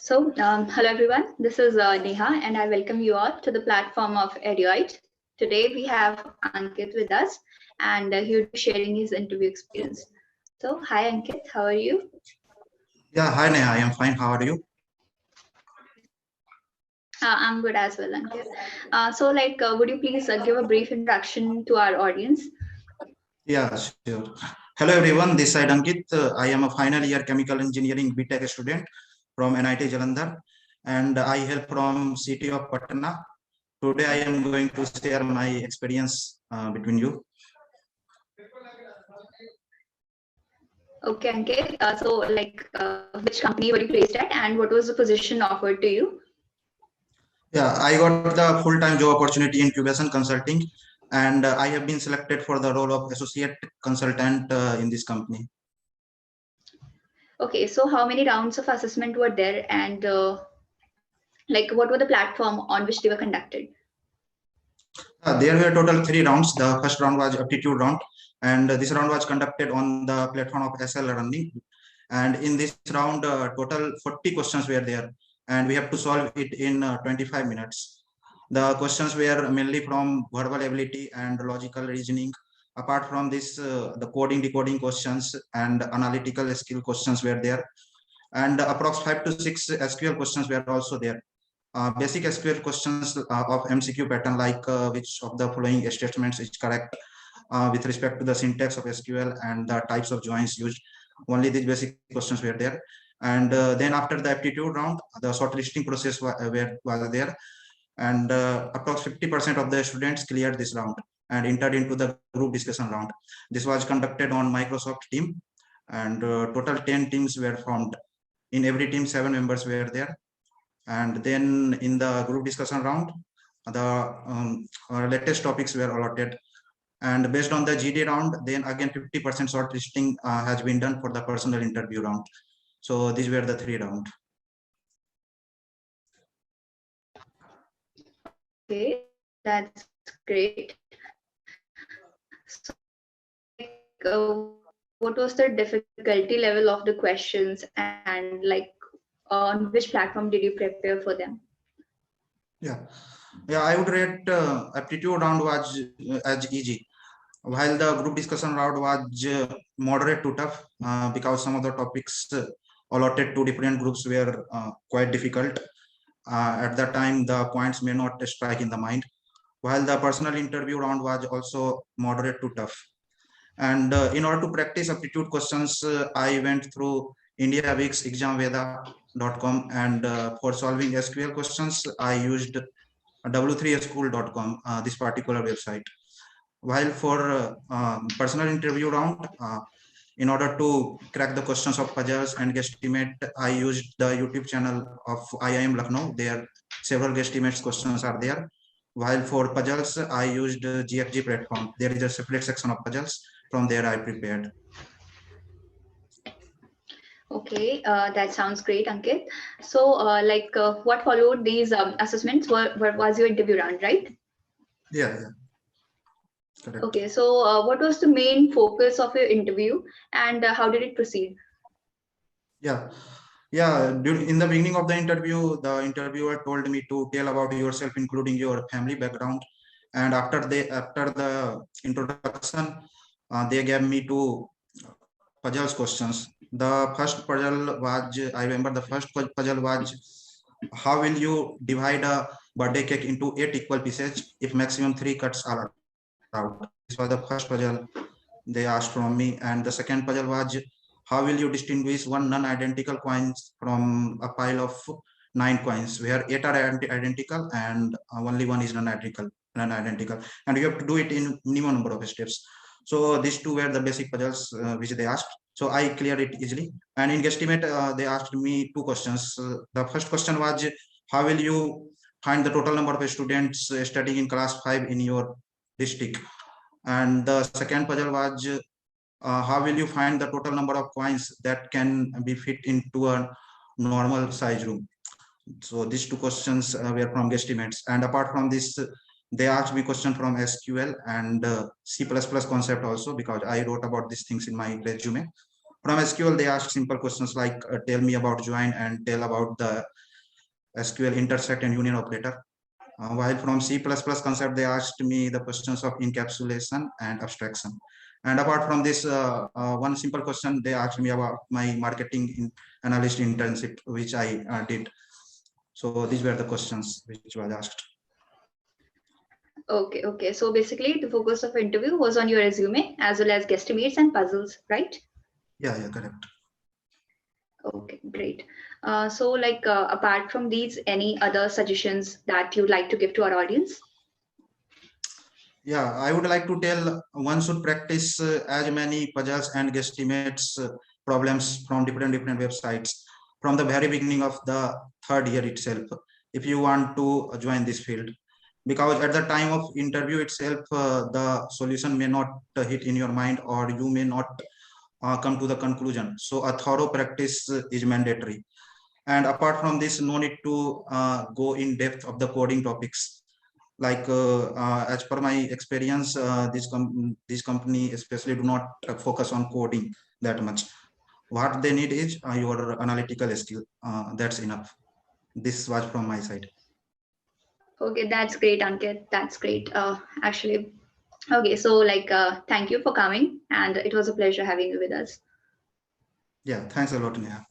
Hello everyone. This is Neha, and I welcome you all to the platform of edoite. Today we have Ankit with us, and he would be sharing his interview experience. So, hi Ankit, how are you? Yeah, hi Neha, I am fine. How are you? I'm good as well, Ankit. Would you please give a brief introduction to our audience? Yeah, sure. Hello everyone, this side Ankit. I am a final year chemical engineering BTech student from NIT Jalandhar and I hail from city of Patna. Today I am going to share my experience between you. Okay, Ankit. Which company were you placed at, and what was the position offered to you? Yeah, I got the full-time job opportunity in Cubastion Consulting and I have been selected for the role of associate consultant in this company. Okay, so how many rounds of assessment were there, and what were the platform on which they were conducted? There were total 3 rounds. The first round was aptitude round, and this round was conducted on the platform of SL Learning. And in this round, total 40 questions were there, and we have to solve it in 25 minutes. The questions were mainly from verbal ability and logical reasoning. Apart from this, the coding, decoding questions and analytical skill questions were there, and approx 5 to 6 SQL questions were also there. Basic SQL questions of MCQ pattern, like which of the following statements is correct with respect to the syntax of SQL and the types of joins used. Only these basic questions were there. And then after the aptitude round, the shortlisting process was there. And approx 50% of the students cleared this round and entered into the group discussion round. This was conducted on Microsoft Team, and total 10 teams were formed. In every team, 7 members were there, and then in the group discussion round the latest topics were allotted, and based on the GD round, then again 50% shortlisting has been done for the personal interview round. So these were the 3 rounds. Okay, that's great. What was the difficulty level of the questions, and on which platform did you prepare for them? Yeah, yeah, I would rate aptitude round was as easy, while the group discussion round was moderate to tough, because some of the topics allotted to different groups were quite difficult. At that time the points may not strike in the mind, while the personal interview round was also moderate to tough. And in order to practice aptitude questions, I went through indiaweeksexamveda.com, and for solving SQL questions, I used w3school.com, this particular website. While for personal interview round, in order to crack the questions of puzzles and guesstimate, I used the YouTube channel of IIM Lucknow. There several guesstimates questions are there. While for puzzles, I used GFG platform. There is a separate section of puzzles. From there, I prepared. Okay, that sounds great, Ankit. What followed these assessments was your interview round, right? Yeah, correct. Okay, so what was the main focus of your interview, and how did it proceed? Yeah, yeah. In the beginning of the interviewer told me to tell about yourself, including your family background. And after the introduction, they gave me 2 puzzles questions. The first puzzle was, I remember the first puzzle was, how will you divide a birthday cake into 8 equal pieces if maximum 3 cuts are allowed? This was the first puzzle they asked from me. And the second puzzle was, how will you distinguish one non-identical coins from a pile of 9 coins, where 8 are identical and only one is non-identical, and you have to do it in minimum number of steps. So these 2 were the basic puzzles which they asked. So I cleared it easily. And in guesstimate, they asked me 2 questions. The first question was, how will you find the total number of students studying in class 5 in your district? And the second puzzle was, how will you find the total number of coins that can be fit into a normal size room? So these 2 questions were from guesstimates. And apart from this, they asked me question from SQL and C++ concept also, because I wrote about these things in my resume. From SQL, they asked simple questions like tell me about join and tell about the SQL intersect and union operator. While from C++ concept, they asked me the questions of encapsulation and abstraction. And apart from this, one simple question, they asked me about my marketing analyst internship, which I did. So these were the questions which was asked. Okay. So basically, the focus of interview was on your resume as well as guesstimates and puzzles, right? Yeah, correct. Okay, great. So like apart from these, any other suggestions that you'd like to give to our audience? Yeah, I would like to tell one should practice as many puzzles and guesstimates problems from different websites from the very beginning of the third year itself, if you want to join this field. Because at the time of interview itself, the solution may not hit in your mind, or you may not come to the conclusion. So a thorough practice is mandatory. And apart from this, no need to go in depth of the coding topics. Like as per my experience, this company especially do not focus on coding that much. What they need is your analytical skill. That's enough. This was from my side. Okay, that's great, Ankit. That's great. Actually, okay. So like, thank you for coming, and it was a pleasure having you with us. Yeah, thanks a lot, Neha.